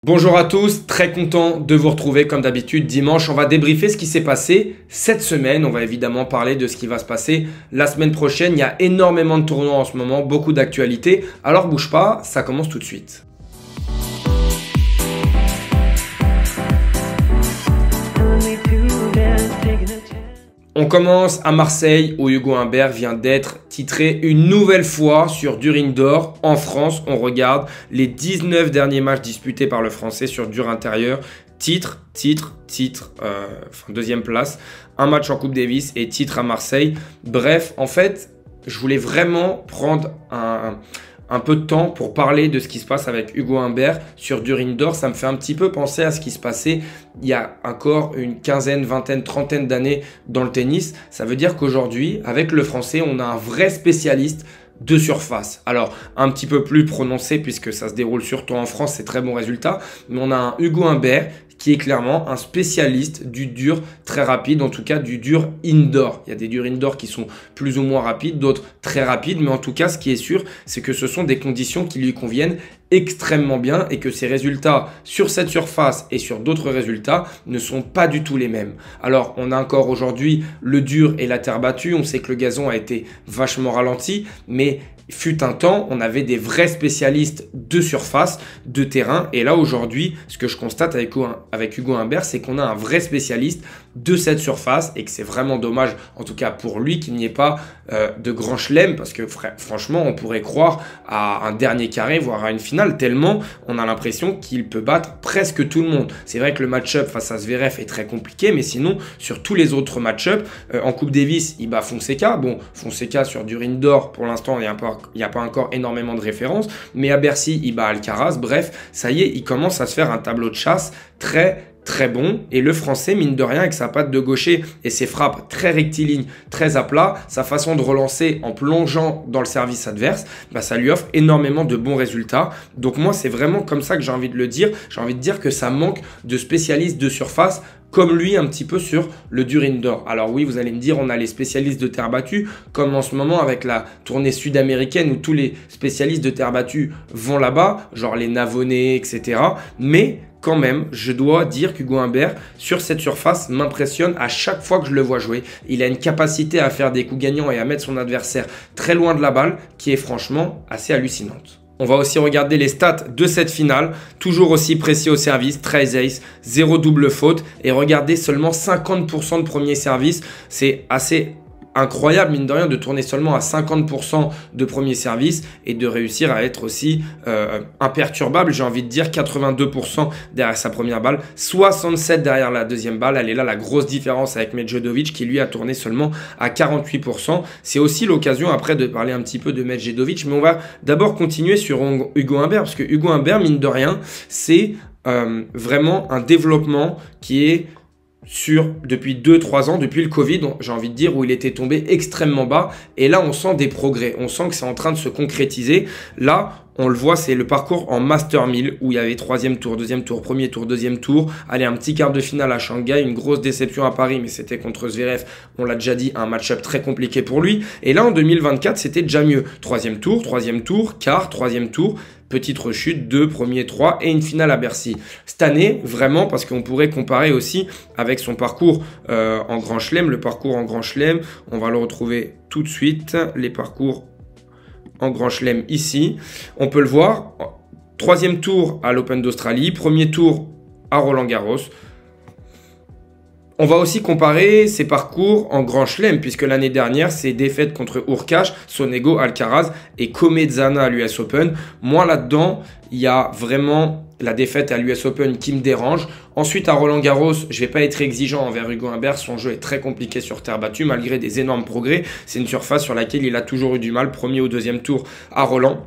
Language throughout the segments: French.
Bonjour à tous, très content de vous retrouver comme d'habitude dimanche. On va débriefer ce qui s'est passé cette semaine. On va évidemment parler de ce qui va se passer la semaine prochaine. Il y a énormément de tournois en ce moment, beaucoup d'actualités. Alors bouge pas, ça commence tout de suite. On commence à Marseille où Hugo Humbert vient d'être titré une nouvelle fois sur dur indoor. En France, on regarde les 19 derniers matchs disputés par le Français sur dur intérieur. Titre, deuxième place. Un match en Coupe Davis et titre à Marseille. Bref, en fait, je voulais vraiment prendre un peu de temps pour parler de ce qui se passe avec Hugo Humbert sur dur indoor. Ça me fait un petit peu penser à ce qui se passait il y a encore une quinzaine, vingtaine, trentaine d'années dans le tennis. Ça veut dire qu'aujourd'hui, avec le Français, on a un vrai spécialiste de surface. Alors, un petit peu plus prononcé puisque ça se déroule surtout en France, c'est très bon résultat. Mais on a un Hugo Humbert qui est clairement un spécialiste du dur très rapide, en tout cas du dur indoor. Il y a des durs indoor qui sont plus ou moins rapides, d'autres très rapides, mais en tout cas, ce qui est sûr, c'est que ce sont des conditions qui lui conviennent extrêmement bien et que ses résultats sur cette surface et sur d'autres résultats ne sont pas du tout les mêmes. Alors, on a encore aujourd'hui le dur et la terre battue. On sait que le gazon a été vachement ralenti, mais fut un temps, on avait des vrais spécialistes de surface, de terrain. Et là, aujourd'hui, ce que je constate avec Hugo Humbert, c'est qu'on a un vrai spécialiste de cette surface et que c'est vraiment dommage, en tout cas pour lui, qu'il n'y ait pas de grand chelem parce que franchement, on pourrait croire à un dernier carré, voire à une finale, tellement on a l'impression qu'il peut battre presque tout le monde. C'est vrai que le match-up face à Zverev est très compliqué, mais sinon, sur tous les autres match-up, en Coupe Davis, il bat Fonseca. Bon, Fonseca sur dur indoor, pour l'instant, il n'y a pas encore énormément de références, mais à Bercy, il bat Alcaraz. Bref, ça y est, il commence à se faire un tableau de chasse très bon. Et le Français, mine de rien, avec sa patte de gaucher et ses frappes très rectilignes, très à plat, sa façon de relancer en plongeant dans le service adverse, ça lui offre énormément de bons résultats. Donc moi, c'est vraiment comme ça que j'ai envie de le dire. J'ai envie de dire que ça manque de spécialistes de surface comme lui un petit peu sur le dur indoor. Alors oui, vous allez me dire, on a les spécialistes de terre battue, comme en ce moment avec la tournée sud-américaine où tous les spécialistes de terre battue vont là-bas, genre les Navonnet, etc. Mais quand même, je dois dire qu'Hugo Humbert, sur cette surface, m'impressionne à chaque fois que je le vois jouer. Il a une capacité à faire des coups gagnants et à mettre son adversaire très loin de la balle qui est franchement assez hallucinante. On va aussi regarder les stats de cette finale, toujours aussi précis au service, 13 aces, 0 double faute et regardez seulement 50% de premier service, c'est assez incroyable mine de rien de tourner seulement à 50% de premier service et de réussir à être aussi imperturbable, j'ai envie de dire 82% derrière sa première balle, 67% derrière la deuxième balle. Elle est là la grosse différence avec Medjedovic qui lui a tourné seulement à 48%. C'est aussi l'occasion après de parler un petit peu de Medjedovic, mais on va d'abord continuer sur Hugo Humbert parce que Hugo Humbert mine de rien c'est vraiment un développement qui est depuis 2-3 ans, depuis le Covid, j'ai envie de dire, où il était tombé extrêmement bas. Et là, on sent des progrès. On sent que c'est en train de se concrétiser. Là, on le voit, c'est le parcours en Master 1000 où il y avait troisième tour, deuxième tour, premier tour, deuxième tour. Allez, un petit quart de finale à Shanghai, une grosse déception à Paris, mais c'était contre Zverev. On l'a déjà dit, un match-up très compliqué pour lui. Et là, en 2024, c'était déjà mieux. Troisième tour, quart, troisième tour. Petite rechute, 2, premier 3 et une finale à Bercy. Cette année, vraiment, parce qu'on pourrait comparer aussi avec son parcours en Grand Chelem. Le parcours en Grand Chelem, on va le retrouver tout de suite. Les parcours en Grand Chelem ici. On peut le voir. Troisième tour à l'Open d'Australie. Premier tour à Roland-Garros. On va aussi comparer ses parcours en Grand Chelem, puisque l'année dernière, ses défaites contre Hurkacz, Sonego, Alcaraz et Commezzana à l'US Open. Moi, là-dedans, il y a vraiment la défaite à l'US Open qui me dérange. Ensuite, à Roland-Garros, je ne vais pas être exigeant envers Hugo Humbert. Son jeu est très compliqué sur terre battue, malgré des énormes progrès. C'est une surface sur laquelle il a toujours eu du mal, premier ou deuxième tour à Roland.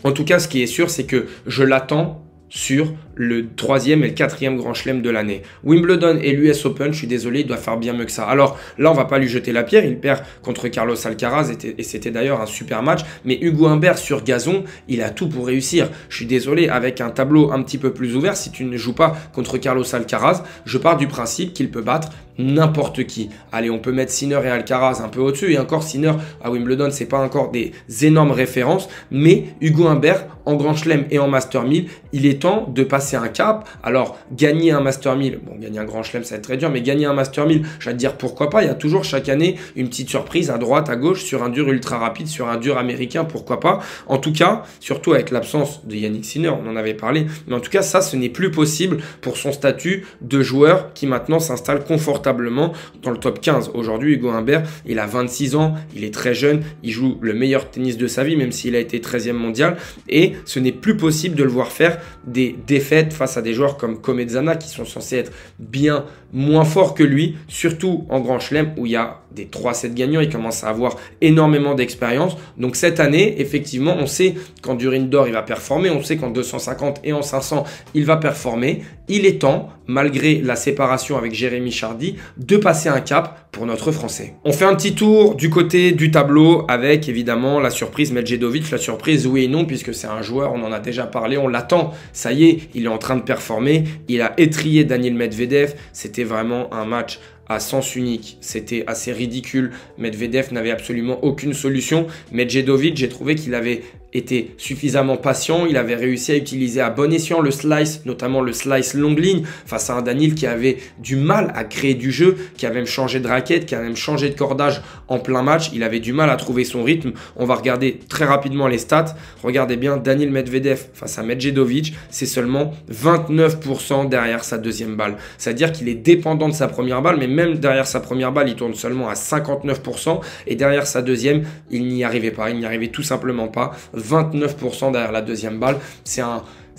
En tout cas, ce qui est sûr, c'est que je l'attends sur le 3e et le 4e Grand Chelem de l'année. Wimbledon et l'US Open, je suis désolé, il doit faire bien mieux que ça. Alors là, on va pas lui jeter la pierre, il perd contre Carlos Alcaraz et c'était d'ailleurs un super match. Mais Hugo Humbert sur gazon, il a tout pour réussir. Je suis désolé, avec un tableau un petit peu plus ouvert, si tu ne joues pas contre Carlos Alcaraz, je pars du principe qu'il peut battre n'importe qui. Allez, on peut mettre Sinner et Alcaraz un peu au-dessus. Et encore, Sinner à Wimbledon, c'est pas encore des énormes références. Mais Hugo Humbert, en Grand Chelem et en Master 1000, il est est temps de passer un cap. Alors, gagner un Master 1000, bon, gagner un Grand Chelem, ça va être très dur, mais gagner un Master 1000, je vais te dire pourquoi pas. Il y a toujours chaque année une petite surprise à droite, à gauche, sur un dur ultra rapide, sur un dur américain, pourquoi pas. En tout cas, surtout avec l'absence de Yannick Sinner, on en avait parlé, mais en tout cas, ça, ce n'est plus possible pour son statut de joueur qui maintenant s'installe confortablement dans le top 15. Aujourd'hui, Hugo Humbert, il a 26 ans, il est très jeune, il joue le meilleur tennis de sa vie, même s'il a été 13e mondial, et ce n'est plus possible de le voir faire des défaites face à des joueurs comme Commezzana qui sont censés être bien moins forts que lui, surtout en Grand Chelem où il y a des 3-7 gagnants, il commence à avoir énormément d'expérience. Donc cette année, effectivement, on sait qu'en dur indoor, il va performer, on sait qu'en 250 et en 500, il va performer. Il est temps, malgré la séparation avec Jérémy Chardy, de passer un cap pour notre Français. On fait un petit tour du côté du tableau avec évidemment la surprise Medjedovic, la surprise oui et non, puisque c'est un joueur, on en a déjà parlé, on l'attend, ça y est, il est en train de performer, il a étrillé Daniil Medvedev, c'était vraiment un match à sens unique, c'était assez ridicule. Medvedev n'avait absolument aucune solution. Medjedovic, j'ai trouvé qu'il avait été suffisamment patient, il avait réussi à utiliser à bon escient le slice, notamment le slice longue ligne, face à un Daniil qui avait du mal à créer du jeu, qui avait même changé de raquette, qui avait même changé de cordage en plein match, il avait du mal à trouver son rythme. On va regarder très rapidement les stats. Regardez bien, Daniil Medvedev face à Medjedovic, c'est seulement 29% derrière sa deuxième balle. C'est-à-dire qu'il est dépendant de sa première balle, mais même derrière sa première balle, il tourne seulement à 59%, et derrière sa deuxième, il n'y arrivait pas, il n'y arrivait tout simplement pas. 29% derrière la deuxième balle.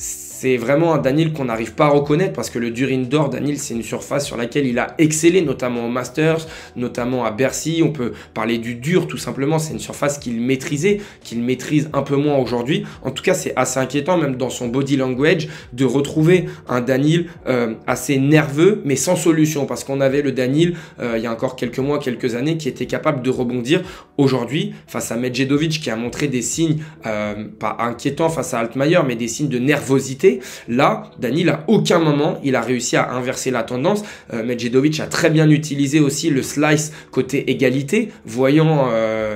C'est vraiment un Daniil qu'on n'arrive pas à reconnaître parce que le dur indoor, Daniil, c'est une surface sur laquelle il a excellé, notamment au Masters, notamment à Bercy. On peut parler du dur, tout simplement. C'est une surface qu'il maîtrisait, qu'il maîtrise un peu moins aujourd'hui. En tout cas, c'est assez inquiétant, même dans son body language, de retrouver un Daniil assez nerveux, mais sans solution. Parce qu'on avait le Daniil, il y a encore quelques mois, quelques années, qui était capable de rebondir. Aujourd'hui, face à Medjedovic, qui a montré des signes, pas inquiétants face à Altmaier, mais des signes de nervosité. Là, Daniil, à aucun moment, il a réussi à inverser la tendance. Medjedovic a très bien utilisé aussi le slice côté égalité, voyant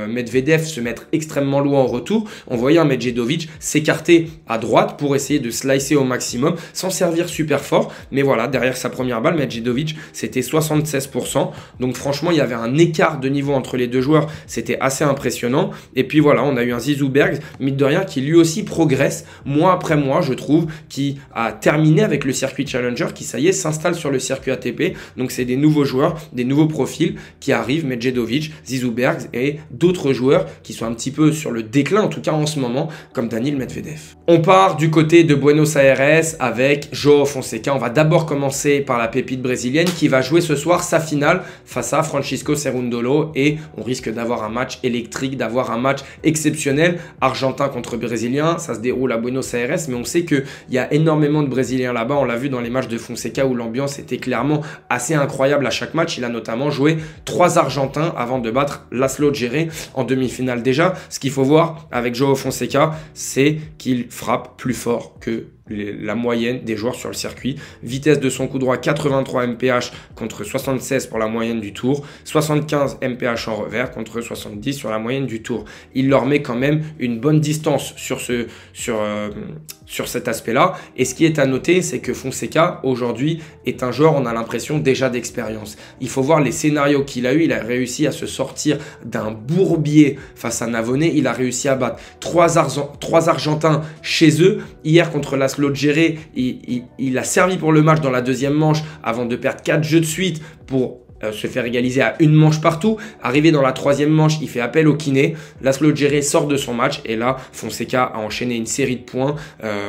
Medvedev se mettre extrêmement loin en retour. On voyait un Medjedovic s'écarter à droite pour essayer de slicer au maximum, sans servir super fort. Mais voilà, derrière sa première balle, Medjedovic, c'était 76%. Donc franchement, il y avait un écart de niveau entre les deux joueurs. C'était assez impressionnant. Et puis voilà, on a eu un Zizou Bergs, mine de rien, qui lui aussi progresse mois après mois, je trouve, qui a terminé avec le circuit Challenger, qui ça y est s'installe sur le circuit ATP. Donc c'est des nouveaux joueurs, des nouveaux profils qui arrivent, Medjedovic, Zizou Bergs et d'autres joueurs qui sont un petit peu sur le déclin, en tout cas en ce moment, comme Daniil Medvedev. On part du côté de Buenos Aires avec João Fonseca. On va d'abord commencer par la pépite brésilienne qui va jouer ce soir sa finale face à Francisco Cerundolo et on risque d'avoir un match électrique, d'avoir un match exceptionnel. Argentin contre Brésilien, ça se déroule à Buenos Aires, mais on sait qu'il y a énormément de Brésiliens là-bas. On l'a vu dans les matchs de Fonseca où l'ambiance était clairement assez incroyable à chaque match. Il a notamment joué 3 Argentins avant de battre Laslo Djere en demi-finale déjà. Ce qu'il faut voir avec João Fonseca, c'est qu'il frappe plus fort que la moyenne des joueurs sur le circuit. Vitesse de son coup droit 83 mph contre 76 pour la moyenne du tour, 75 mph en revers contre 70 sur la moyenne du tour. Il leur met quand même une bonne distance sur cet aspect-là. Et ce qui est à noter, c'est que Fonseca aujourd'hui est un joueur, on a l'impression déjà d'expérience. Il faut voir les scénarios qu'il a eu. Il a réussi à se sortir d'un bourbier face à Navone. Il a réussi à battre 3 Argentins chez eux. Hier contre Laslo Djere, il a servi pour le match dans la deuxième manche avant de perdre 4 jeux de suite pour se faire égaliser à une manche partout. Arrivé dans la troisième manche, il fait appel au kiné. Laslo Djere sort de son match et là, Fonseca a enchaîné une série de points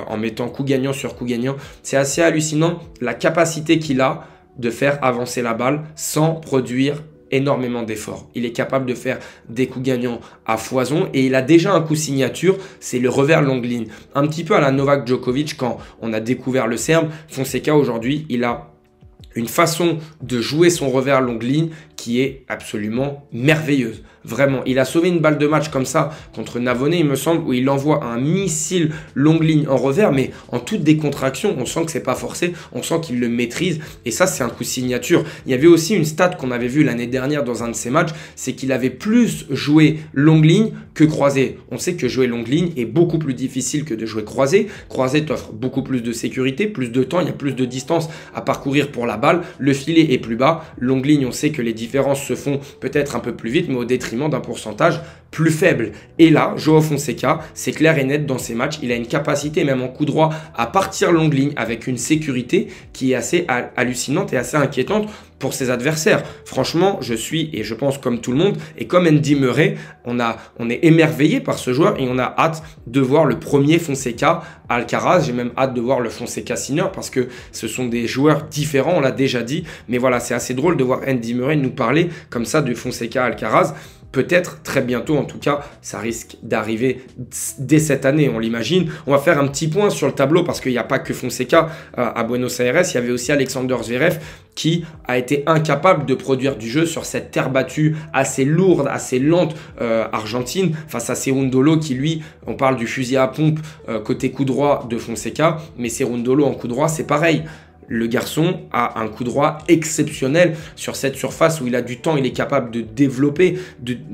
en mettant coup gagnant sur coup gagnant. C'est assez hallucinant la capacité qu'il a de faire avancer la balle sans produire énormément d'efforts. Il est capable de faire des coups gagnants à foison et il a déjà un coup signature, c'est le revers longue ligne. Un petit peu à la Novak Djokovic quand on a découvert le Serbe. Fonseca aujourd'hui, il a une façon de jouer son revers longue ligne qui est absolument merveilleuse. Vraiment, il a sauvé une balle de match comme ça contre Navone, il me semble, où il envoie un missile longue ligne en revers, mais en toute décontraction. On sent que c'est pas forcé, on sent qu'il le maîtrise. Et ça, c'est un coup signature. Il y avait aussi une stat qu'on avait vue l'année dernière dans un de ses matchs, c'est qu'il avait plus joué longue ligne que croisé. On sait que jouer longue ligne est beaucoup plus difficile que de jouer croisé. Croisé t'offre beaucoup plus de sécurité, plus de temps, il y a plus de distance à parcourir pour la balle. Le filet est plus bas. Longue ligne, on sait que les différences se font peut-être un peu plus vite, mais au détriment d'un pourcentage plus faible. Et là, Joao Fonseca, c'est clair et net dans ses matchs. Il a une capacité, même en coup droit, à partir longue ligne avec une sécurité qui est assez hallucinante et assez inquiétante pour ses adversaires. Franchement, je suis, et je pense comme tout le monde, et comme Andy Murray, on est émerveillé par ce joueur et on a hâte de voir le premier Fonseca Alcaraz. J'ai même hâte de voir le Fonseca Sinner parce que ce sont des joueurs différents, on l'a déjà dit. Mais voilà, c'est assez drôle de voir Andy Murray nous parler comme ça de Fonseca Alcaraz. Peut-être très bientôt, en tout cas, ça risque d'arriver dès cette année, on l'imagine. On va faire un petit point sur le tableau parce qu'il n'y a pas que Fonseca à Buenos Aires. Il y avait aussi Alexander Zverev qui a été incapable de produire du jeu sur cette terre battue assez lourde, assez lente argentine face à Cerundolo qui lui, on parle du fusil à pompe côté coup droit de Fonseca, mais Cerundolo en coup droit c'est pareil. Le garçon a un coup droit exceptionnel sur cette surface où il a du temps, il est capable de développer,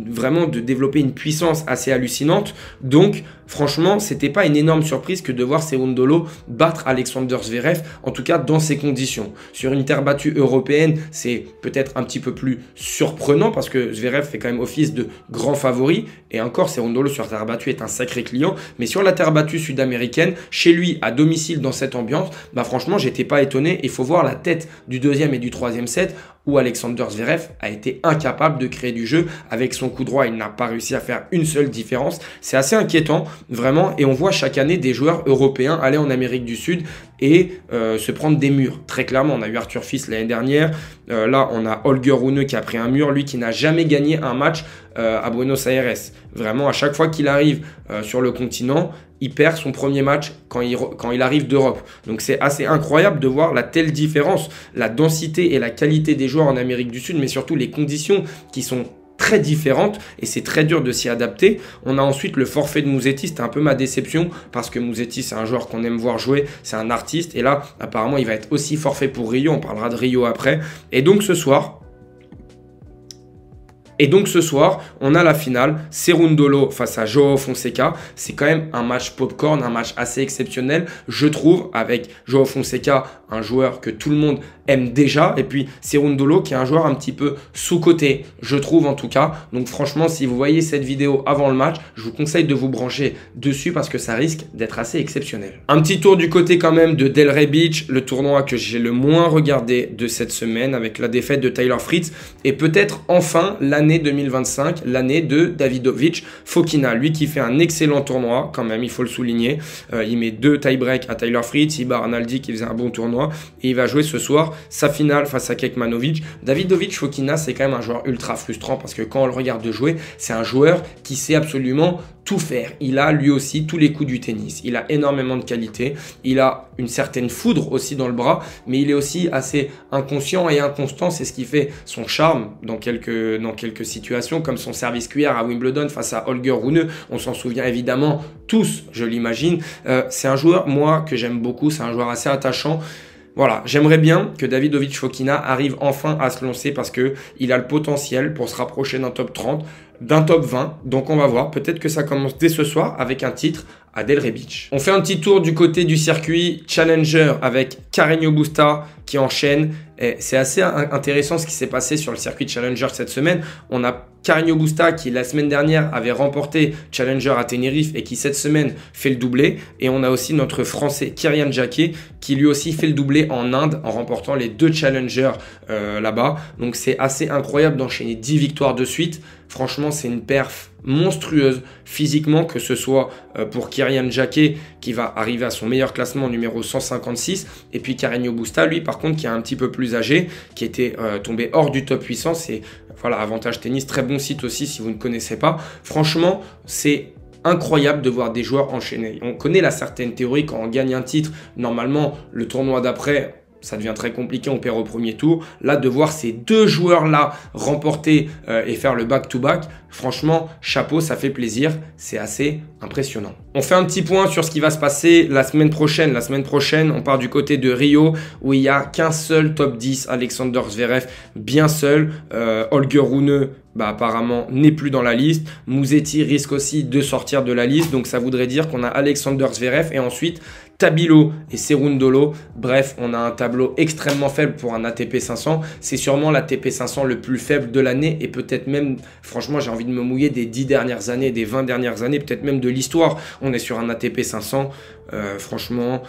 vraiment de développer une puissance assez hallucinante. Donc, franchement, c'était pas une énorme surprise que de voir Cerundolo battre Alexander Zverev, en tout cas dans ces conditions. Sur une terre battue européenne, c'est peut-être un petit peu plus surprenant parce que Zverev fait quand même office de grand favori. Et encore, Cerundolo sur terre battue est un sacré client. Mais sur la terre battue sud-américaine, chez lui, à domicile, dans cette ambiance, bah franchement, j'étais pas étonné. Il faut voir la tête du deuxième et du troisième set où Alexander Zverev a été incapable de créer du jeu avec son coup droit. Il n'a pas réussi à faire une seule différence. C'est assez inquiétant, vraiment. Et on voit chaque année des joueurs européens aller en Amérique du Sud et se prendre des murs. Très clairement, on a eu Arthur Fils l'année dernière. Là, on a Holger Rune qui a pris un mur. Lui qui n'a jamais gagné un match à Buenos Aires. Vraiment, à chaque fois qu'il arrive sur le continent, il perd son premier match quand il arrive d'Europe. Donc c'est assez incroyable de voir la telle différence, la densité et la qualité des joueurs en Amérique du Sud, mais surtout les conditions qui sont très différentes et c'est très dur de s'y adapter. On a ensuite le forfait de Musetti, c'était un peu ma déception parce que Musetti c'est un joueur qu'on aime voir jouer, c'est un artiste et là apparemment il va être aussi forfait pour Rio, on parlera de Rio après. Et donc ce soir, on a la finale, Cerundolo face à Joao Fonseca. C'est quand même un match popcorn, un match assez exceptionnel, je trouve, avec Joao Fonseca, un joueur que tout le monde aime déjà, et puis Cerundolo qui est un joueur un petit peu sous-coté, je trouve en tout cas. Donc franchement, si vous voyez cette vidéo avant le match, je vous conseille de vous brancher dessus parce que ça risque d'être assez exceptionnel. Un petit tour du côté quand même de Delray Beach, le tournoi que j'ai le moins regardé de cette semaine avec la défaite de Taylor Fritz et peut-être enfin l'année 2025, l'année de Davidovich Fokina, lui qui fait un excellent tournoi quand même, il faut le souligner. Il met 2 tie-break à Taylor Fritz, il bat Arnaldi qui faisait un bon tournoi et il va jouer ce soir sa finale face à Kekmanovic. Davidovich Fokina, c'est quand même un joueur ultra frustrant parce que quand on le regarde jouer, c'est un joueur qui sait absolument tout faire. Il a lui aussi tous les coups du tennis. Il a énormément de qualité. Il a une certaine foudre aussi dans le bras, mais il est aussi assez inconscient et inconstant. C'est ce qui fait son charme dans quelques situations, comme son service cuillère à Wimbledon face à Holger Rune. On s'en souvient évidemment tous, je l'imagine. C'est un joueur, moi, que j'aime beaucoup. C'est un joueur assez attachant. Voilà, j'aimerais bien que Davidovich Fokina arrive enfin à se lancer parce qu'il a le potentiel pour se rapprocher d'un top 30, d'un top 20. Donc on va voir, peut-être que ça commence dès ce soir avec un titre à Delray Beach. On fait un petit tour du côté du circuit Challenger avec Carreño Busta qui enchaîne. C'est assez intéressant ce qui s'est passé sur le circuit Challenger cette semaine. On a Carreño Busta qui la semaine dernière avait remporté Challenger à Tenerife et qui cette semaine fait le doublé. Et on a aussi notre français Kirian Jacquet qui lui aussi fait le doublé en Inde en remportant les 2 Challengers là-bas. Donc c'est assez incroyable d'enchaîner 10 victoires de suite. Franchement, c'est une perf monstrueuse physiquement, que ce soit pour Kirian Jacquet qui va arriver à son meilleur classement numéro 156 et puis Carreño Busta lui par contre qui est un petit peu plus âgé, qui était tombé hors du top 800. C'est voilà, Avantage Tennis, très bon site aussi si vous ne connaissez pas. Franchement, c'est incroyable de voir des joueurs enchaîner. On connaît la certaine théorie, quand on gagne un titre, normalement le tournoi d'après ça devient très compliqué, on perd au premier tour. Là, de voir ces deux joueurs-là remporter et faire le back-to-back, franchement, chapeau, ça fait plaisir. C'est assez impressionnant. On fait un petit point sur ce qui va se passer la semaine prochaine. La semaine prochaine, on part du côté de Rio, où il n'y a qu'un seul top 10, Alexander Zverev, bien seul. Holger Rune, apparemment, n'est plus dans la liste. Musetti risque aussi de sortir de la liste. Donc, ça voudrait dire qu'on a Alexander Zverev et ensuite Tabilo et Cerundolo. Bref, on a un tableau extrêmement faible pour un ATP 500. C'est sûrement l'ATP 500 le plus faible de l'année et peut-être même, franchement, j'ai envie de me mouiller des 10 dernières années, des 20 dernières années, peut-être même de l'histoire. On est sur un ATP 500. Franchement,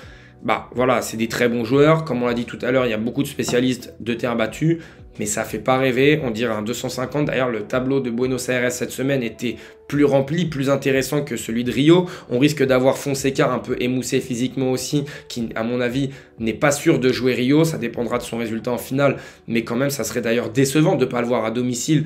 voilà, c'est des très bons joueurs. Comme on l'a dit tout à l'heure, il y a beaucoup de spécialistes de terre battue. Mais ça ne fait pas rêver, on dirait un 250. D'ailleurs, le tableau de Buenos Aires cette semaine était plus rempli, plus intéressant que celui de Rio. On risque d'avoir Fonseca un peu émoussé physiquement aussi, qui, à mon avis, n'est pas sûr de jouer Rio. Ça dépendra de son résultat en finale, mais quand même, ça serait d'ailleurs décevant de ne pas le voir à domicile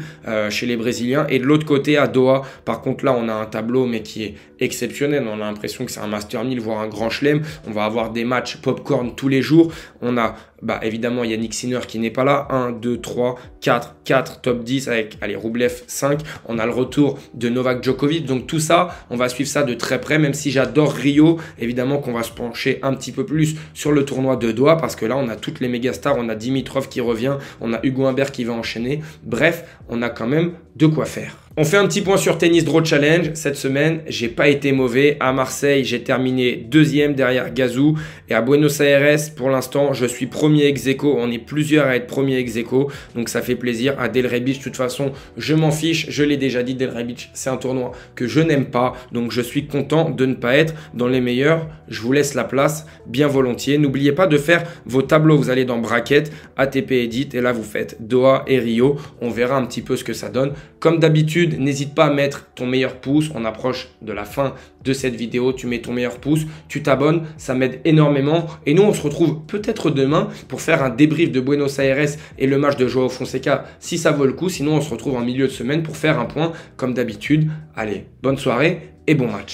chez les Brésiliens. Et de l'autre côté, à Doha, par contre, là, on a un tableau, mais qui est exceptionnel. On a l'impression que c'est un Master 1000, voire un grand chelem. On va avoir des matchs popcorn tous les jours. On a évidemment Yannick Sinner qui n'est pas là. 1, 2, 3, 4 top 10 avec Rublev 5. On a le retour de Novak Djokovic. Donc tout ça, on va suivre ça de très près. Même si j'adore Rio, évidemment qu'on va se pencher un petit peu plus sur le tournoi de Doha parce que là, on a toutes les méga stars. On a Dimitrov qui revient. On a Hugo Humbert qui va enchaîner. Bref, on a quand même de quoi faire. On fait un petit point sur Tennis Draw Challenge. Cette semaine, j'ai pas été mauvais. À Marseille, j'ai terminé deuxième derrière Gazou. Et à Buenos Aires, pour l'instant, je suis premier ex-aequo. On est plusieurs à être premier ex-aequo. Donc ça fait plaisir. À Delray Beach, de toute façon, je m'en fiche. Je l'ai déjà dit, Delray Beach, c'est un tournoi que je n'aime pas. Donc je suis content de ne pas être dans les meilleurs. Je vous laisse la place bien volontiers. N'oubliez pas de faire vos tableaux. Vous allez dans Bracket, ATP Edit. Et là, vous faites Doha et Rio. On verra un petit peu ce que ça donne. Comme d'habitude, n'hésite pas à mettre ton meilleur pouce. On approche de la fin de cette vidéo. Tu mets ton meilleur pouce, tu t'abonnes, ça m'aide énormément. Et nous, on se retrouve peut-être demain pour faire un débrief de Buenos Aires et le match de Joao Fonseca si ça vaut le coup. Sinon, on se retrouve en milieu de semaine pour faire un point comme d'habitude. Allez, bonne soirée et bon match.